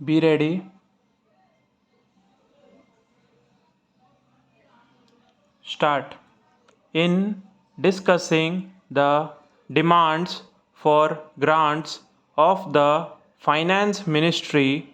Be ready. Start. In discussing the demands for grants of the Finance Ministry,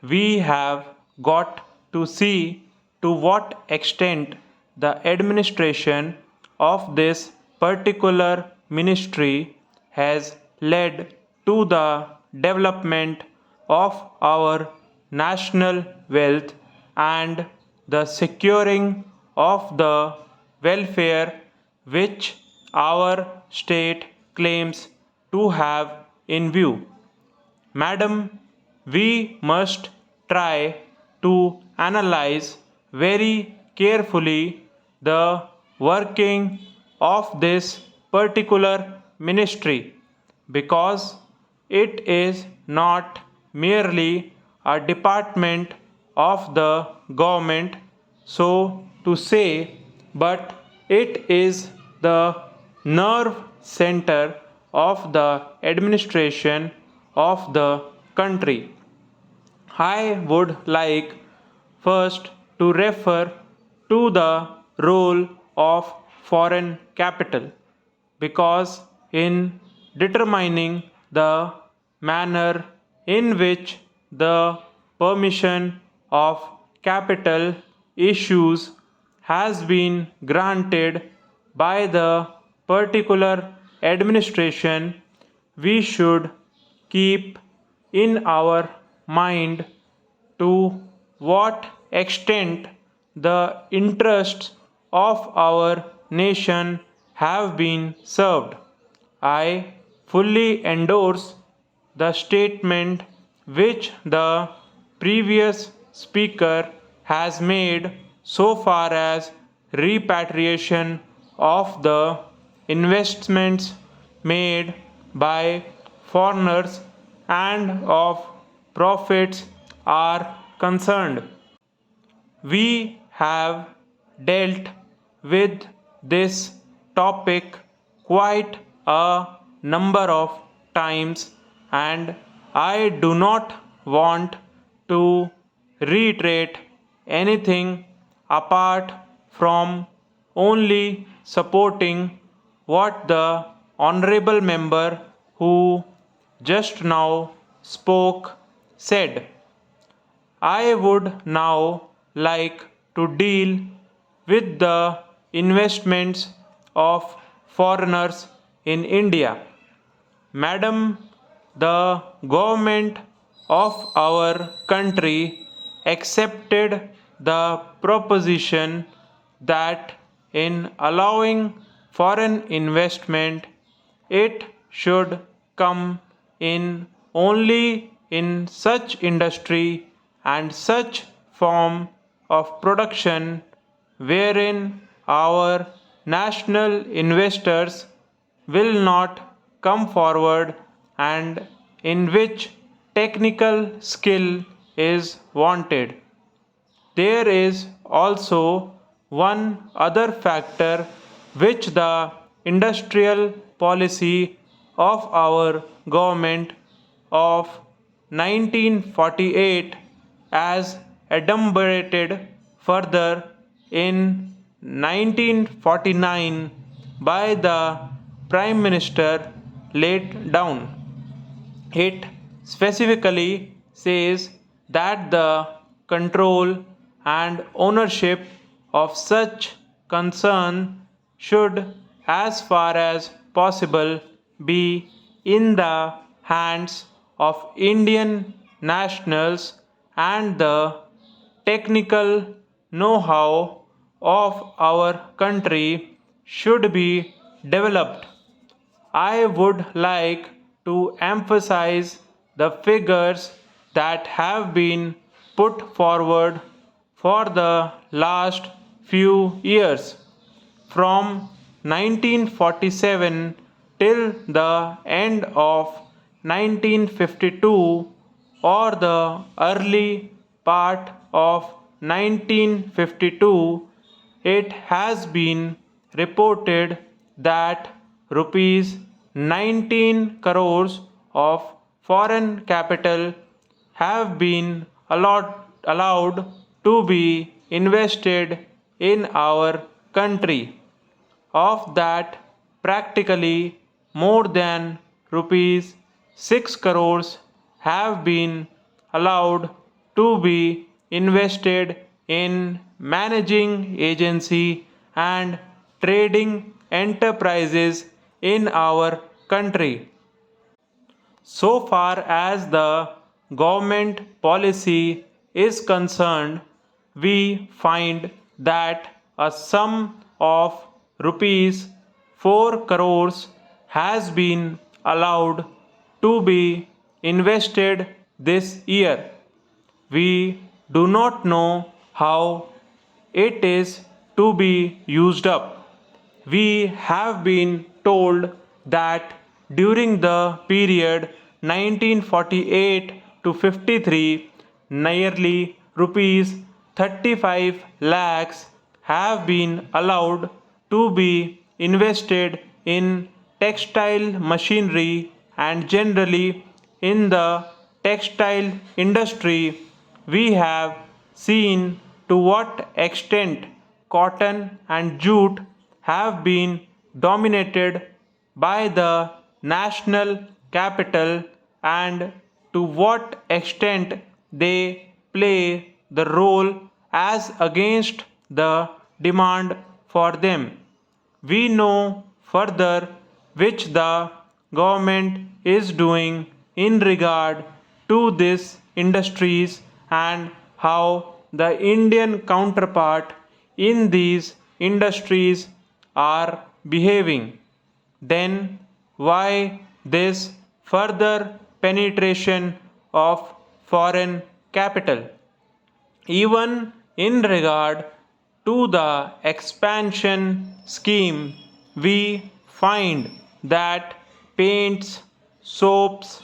we have got to see to what extent the administration of this particular ministry has led to the development of our national wealth and the securing of the welfare which our state claims to have in view. Madam, we must try to analyze very carefully the working of this particular ministry because it is not merely a department of the government, so to say, but it is the nerve center of the administration of the country. I would like first to refer to the role of foreign capital because in determining the manner in which the permission of capital issues has been granted by the particular administration, we should keep in our mind to what extent the interests of our nation have been served. I fully endorse the statement which the previous speaker has made so far as repatriation of the investments made by foreigners and of profits are concerned. We have dealt with this topic quite a number of times, and I do not want to reiterate anything apart from only supporting what the honorable member who just now spoke said. I would now like to deal with the investments of foreigners in India. Madam, the government of our country accepted the proposition that in allowing foreign investment, it should come in only in such industry and such form of production wherein our national investors will not come forward and in which technical skill is wanted. There is also one other factor which the industrial policy of our government of 1948 as adumbrated further in 1949 by the Prime Minister laid down. It specifically says that the control and ownership of such concern should, as far as possible, be in the hands of Indian nationals and the technical know how of our country should be developed. I would like to emphasize the figures that have been put forward for the last few years from 1947 till the end of 1952 or the early part of 1952, it has been reported that rupees 19 crores of foreign capital have been allowed to be invested in our country. Of that, practically more than rupees 6 crores have been allowed to be invested in managing agency and trading enterprises in our country. So far as the government policy is concerned, we find that a sum of rupees 4 crores has been allowed to be invested this year. We do not know how it is to be used up. We have been told that during the period 1948 to 53, nearly rupees 35 lakhs have been allowed to be invested in textile machinery and generally in the textile industry. We have seen to what extent cotton and jute have been dominated by the national capital and to what extent they play the role as against the demand for them. We know further which the government is doing in regard to these industries and how the Indian counterpart in these industries are behaving. Then why this further penetration of foreign capital? Even in regard to the expansion scheme, we find that paints, soaps,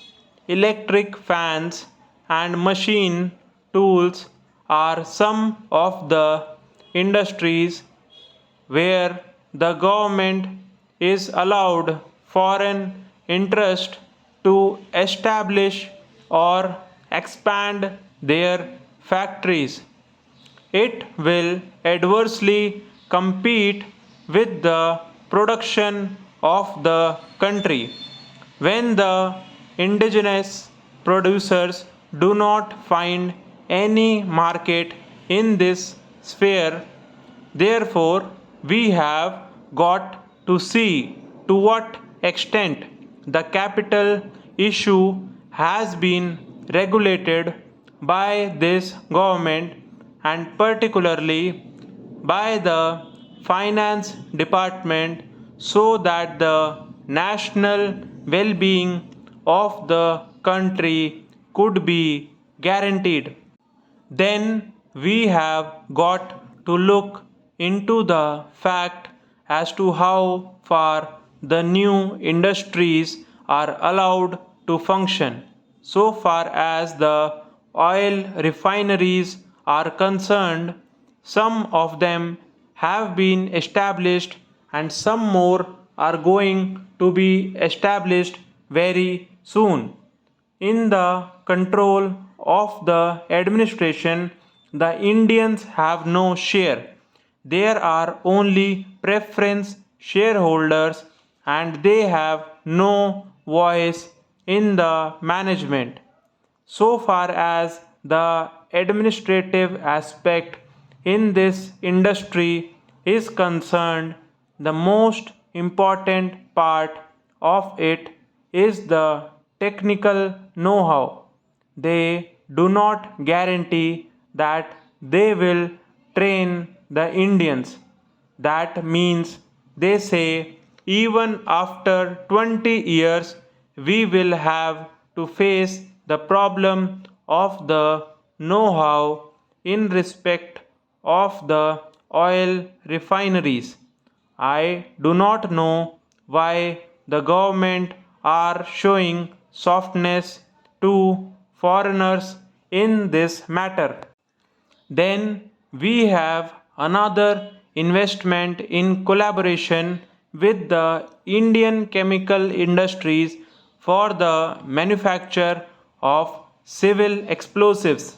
electric fans, and machine tools are some of the industries where the government is allowed foreign interest to establish or expand their factories. It will adversely compete with the production of the country. When the indigenous producers do not find any market in this sphere, therefore, we have got to see to what extent the capital issue has been regulated by this government and particularly by the finance department so that the national well being of the country could be guaranteed. Then we have got to look into the fact as to how far the new industries are allowed to function. So far as the oil refineries are concerned, some of them have been established and some more are going to be established very soon. In the control of the administration, the Indians have no share. There are only preference shareholders and they have no voice in the management. So far as the administrative aspect in this industry is concerned, the most important part of it is the technical know how. They do not guarantee that they will train the Indians. That means they say even after 20 years we will have to face the problem of the know how in respect of the oil refineries. I do not know why the government are showing softness to foreigners in this matter. Then we have another investment in collaboration with the Indian chemical industries for the manufacture of civil explosives.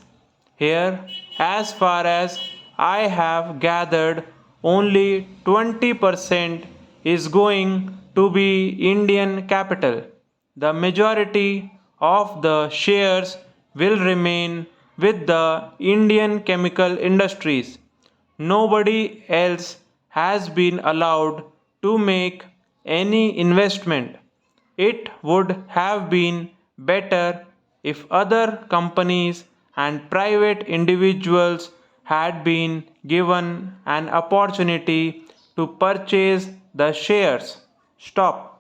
Here, as far as I have gathered, only 20% is going to be Indian capital. The majority of the shares will remain with the Indian chemical industries. Nobody else has been allowed to make any investment. It would have been better if other companies and private individuals had been given an opportunity to purchase the shares. Stop.